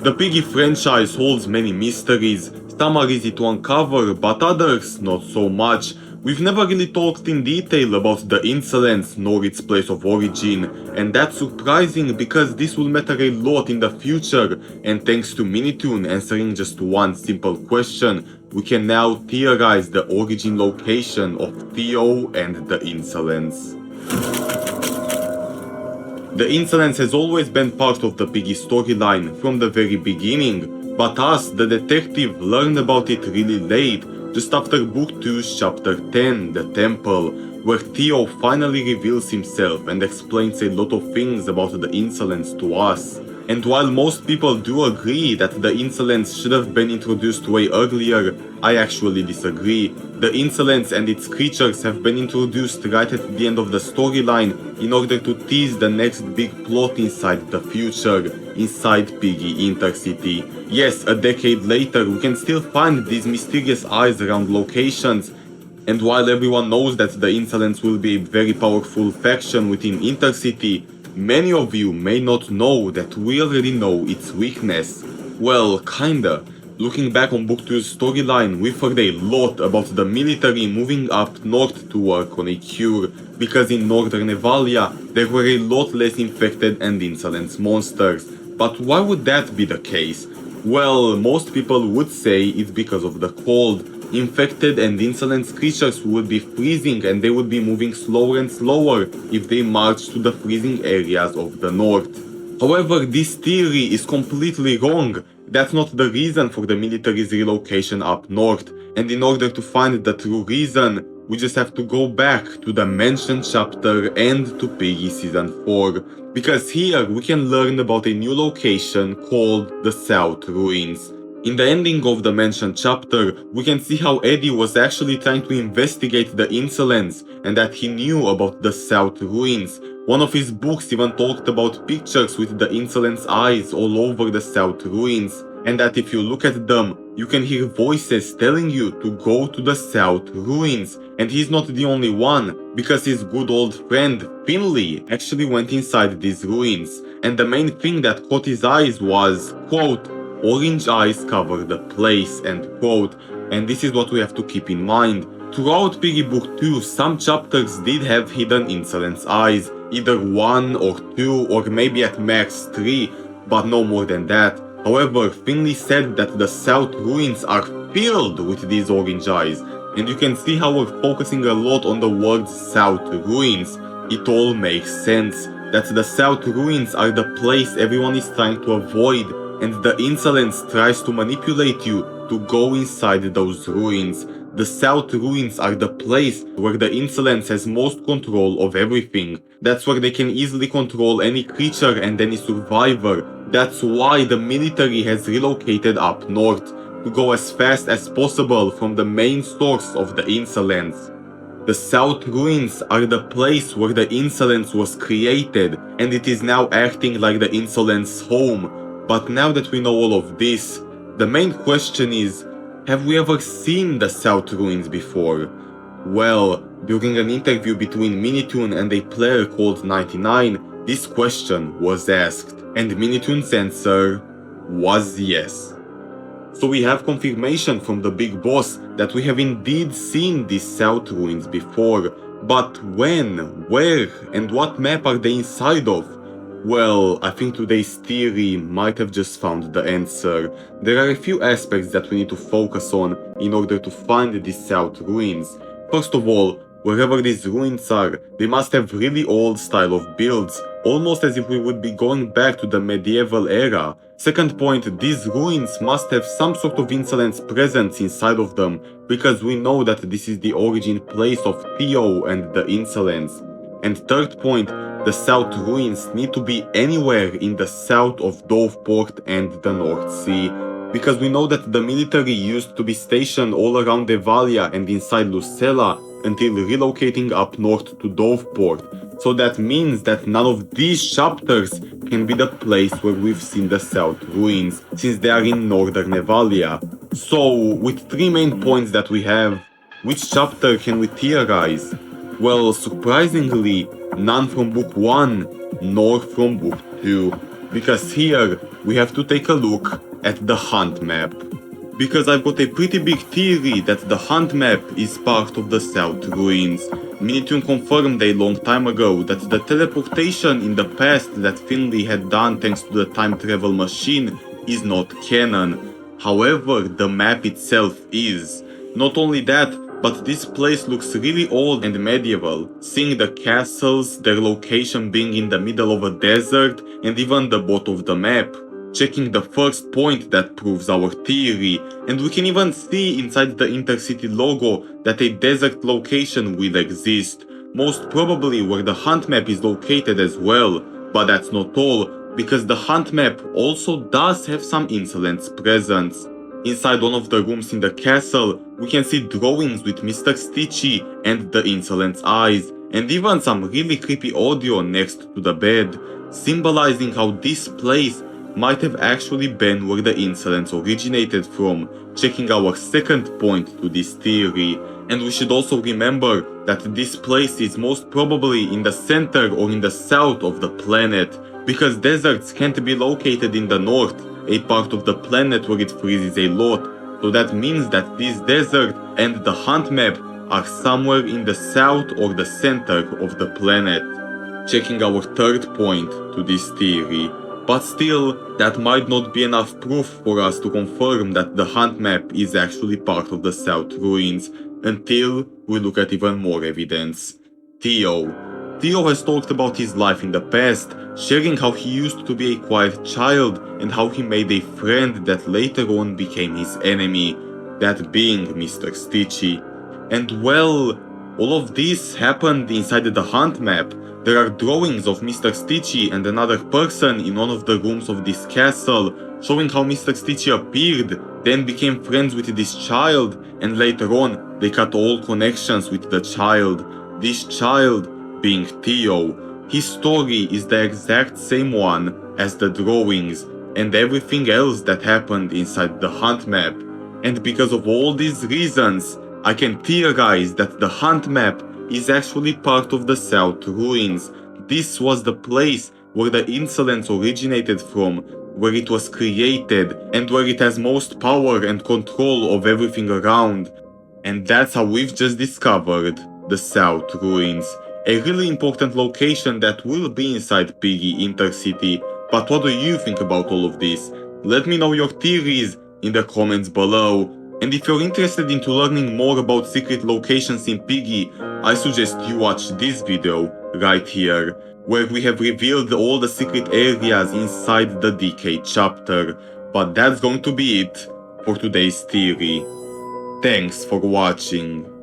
The Piggy franchise holds many mysteries, some are easy to uncover, but others not so much. We've never really talked in detail about the Insolence nor its place of origin, and that's surprising because this will matter a lot in the future, and thanks to Minitoon answering just one simple question, we can now theorize the origin location of Theo and the Insolence. The Insolence has always been part of the Piggy storyline from the very beginning, but us, the detective, learned about it really late, just after Book 2's Chapter 10, The Temple, where Theo finally reveals himself and explains a lot of things about the Insolence to us. And while most people do agree that the Insolence should have been introduced way earlier, I actually disagree. The Insolence and its creatures have been introduced right at the end of the storyline in order to tease the next big plot inside the future, inside Piggy Intercity. Yes, a decade later we can still find these mysterious eyes around locations, and while everyone knows that the Insolence will be a very powerful faction within Intercity, many of you may not know that we already know its weakness. Well, kinda. Looking back on Book 2's storyline, we've heard a lot about the military moving up north to work on a cure, because in northern Evalia there were a lot less infected and Insolence monsters. But why would that be the case? Well, most people would say it's because of the cold. Infected and Insolence creatures would be freezing and they would be moving slower and slower if they marched to the freezing areas of the north. However, this theory is completely wrong. That's not the reason for the military's relocation up north, and in order to find the true reason, we just have to go back to the mentioned chapter and to Piggy Season 4, because here we can learn about a new location called the South Ruins. In the ending of the mentioned chapter, we can see how Eddy was actually trying to investigate the Insolence and that he knew about the South Ruins. One of his books even talked about pictures with the Insolence eyes all over the South Ruins, and that if you look at them, you can hear voices telling you to go to the South Ruins. And he's not the only one, because his good old friend Finley actually went inside these ruins, and the main thing that caught his eyes was, quote, "Orange eyes cover the place," end quote, and this is what we have to keep in mind. Throughout Piggy Book 2, some chapters did have hidden Insolence eyes, either 1 or 2 or maybe at max 3, but no more than that. However, Finley said that the South Ruins are filled with these orange eyes, and you can see how we're focusing a lot on the words South Ruins. It all makes sense, that the South Ruins are the place everyone is trying to avoid, and the Insolence tries to manipulate you to go inside those ruins. The South Ruins are the place where the Insolence has most control of everything. That's where they can easily control any creature and any survivor. That's why the military has relocated up north, to go as fast as possible from the main source of the Insolence. The South Ruins are the place where the Insolence was created, and it is now acting like the Insolence home. But now that we know all of this, the main question is, have we ever seen the South Ruins before? Well, during an interview between Minitoon and a player called 99, this question was asked, and Minitoon's answer was yes. So we have confirmation from the big boss that we have indeed seen these South Ruins before, but when, where, and what map are they inside of? Well, I think today's theory might have just found the answer. There are a few aspects that we need to focus on in order to find these South Ruins. First of all, wherever these ruins are, they must have really old style of builds, almost as if we would be going back to the medieval era. Second point, these ruins must have some sort of Insolence presence inside of them, because we know that this is the origin place of Theo and the Insolence. And third point, the South Ruins need to be anywhere in the south of Doveport and the North Sea, because we know that the military used to be stationed all around Evalia and inside Lucella until relocating up north to Doveport. So that means that none of these chapters can be the place where we've seen the South Ruins, since they are in northern Evalia. So, with three main points that we have, which chapter can we theorize? Well, surprisingly, none from Book 1, nor from Book 2, because here, we have to take a look at the hunt map. Because I've got a pretty big theory that the hunt map is part of the South Ruins. Minitune confirmed a long time ago that the teleportation in the past that Finley had done thanks to the time travel machine is not canon. However, the map itself is. Not only that, but this place looks really old and medieval, seeing the castles, their location being in the middle of a desert, and even the bottom of the map. Checking the first point that proves our theory, and we can even see inside the Intercity logo that a desert location will exist, most probably where the hunt map is located as well. But that's not all, because the hunt map also does have some Insolence presence. Inside one of the rooms in the castle, we can see drawings with Mr.Stitchy and the Insolence eyes, and even some really creepy audio next to the bed, symbolizing how this place might have actually been where the Insolence originated from, checking our second point to this theory. And we should also remember that this place is most probably in the center or in the south of the planet, because deserts can't be located in the north, a part of the planet where it freezes a lot, so that means that this desert and the hunt map are somewhere in the south or the center of the planet. Checking our third point to this theory. But still, that might not be enough proof for us to confirm that the hunt map is actually part of the South Ruins, until we look at even more evidence. Theo. Theo has talked about his life in the past, sharing how he used to be a quiet child and how he made a friend that later on became his enemy, that being Mr.Stitchy. And well, all of this happened inside the hunt map. There are drawings of Mr.Stitchy and another person in one of the rooms of this castle, showing how Mr.Stitchy appeared, then became friends with this child, and later on they cut all connections with the child. This child being Theo. His story is the exact same one as the drawings and everything else that happened inside the hunt map. And because of all these reasons, I can theorize that the hunt map is actually part of the South Ruins. This was the place where the Insolence originated from, where it was created, and where it has most power and control of everything around. And that's how we've just discovered the South Ruins. A really important location that will be inside Piggy Intercity. But what do you think about all of this? Let me know your theories in the comments below. And if you're interested into learning more about secret locations in Piggy, I suggest you watch this video right here, where we have revealed all the secret areas inside the Decay chapter. But that's going to be it for today's theory. Thanks for watching.